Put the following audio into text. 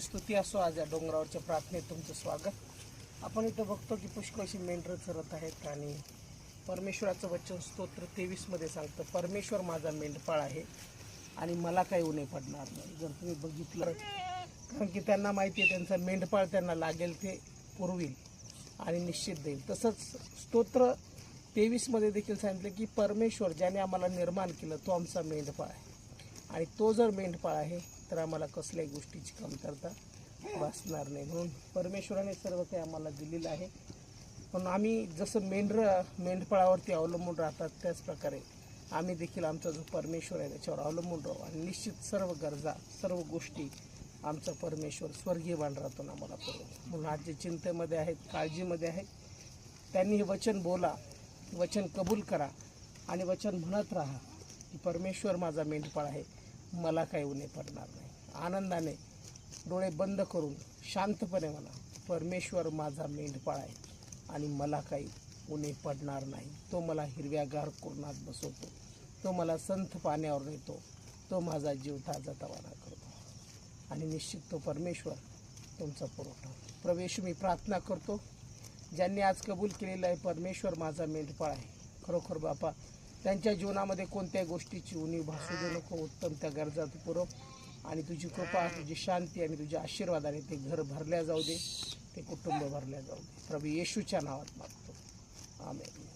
स्तुती असो. आज या डोंगरावरच्या प्रार्थनेत तुमचं स्वागत. आपण इथं बघतो की पुष्कळशी मेंढरं चरत आहेत आणि परमेश्वराचं वचन स्तोत्र 23 मध्ये सांगतं, परमेश्वर माझा मेंढपाळ आहे आणि मला काही उणे पडणार नाही. जर तुम्ही बघितलं, कारण की त्यांना माहिती आहे त्यांचा मेंढपाळ त्यांना लागेल ते पुरविल आणि निश्चित देईल. तसंच स्तोत्र 23 मध्ये देखील सांगितलं की परमेश्वर ज्याने आम्हाला निर्माण केलं तो आमचा मेंढपाळ आहे आणि तो जर मेंढपाळ आहे तर आम्हाला कसल्याही गोष्टीची कमतरता भासणार नाही. म्हणून परमेश्वराने सर्व काही आम्हाला दिलेलं आहे. पण आम्ही जसं मेंढपाळावरती अवलंबून राहतात त्याच प्रकारे आम्ही देखील आमचा जो परमेश्वर आहे त्याच्यावर अवलंबून राहू आणि निश्चित सर्व गरजा सर्व गोष्टी आमचा परमेश्वर स्वर्गीय भांडारातून आम्हाला पुरवतो. म्हणून आज जे चिंतेमध्ये आहेत, काळजीमध्ये आहेत, त्यांनी हे वचन बोला, वचन कबूल करा आणि वचन म्हणत राहा की परमेश्वर माझा मेंढपाळ आहे, मला काही उणे पडणार नाही. आनंदाने डोळे बंद करून शांतपणे म्हणा, परमेश्वर माझा मेंढपाळ आहे आणि मला काही उणे पडणार नाही. तो मला हिरव्यागार कुरणात बसवतो, तो मला संथ पाण्यावर नेतो, तो माझा जीव ताजातवाना करतो आणि निश्चित तो परमेश्वर तुमचा पुरवठा. प्रभू येशू, मी प्रार्थना करतो ज्यांनी आज कबूल केलेलं आहे परमेश्वर माझा मेंढपाळ आहे, खरोखर बापा त्यांच्या जीवनामध्ये कोणत्याही गोष्टीची उणीव भासू दे नको. उत्तम त्या गरजा तू पुरव आणि तुझी कृपा, तुझी शांती आणि तुझ्या आशीर्वादाने ते घर भरल्या जाऊ दे, ते कुटुंब भरल्या जाऊ दे. प्रभू येशूच्या नावात मागतो, आमेन.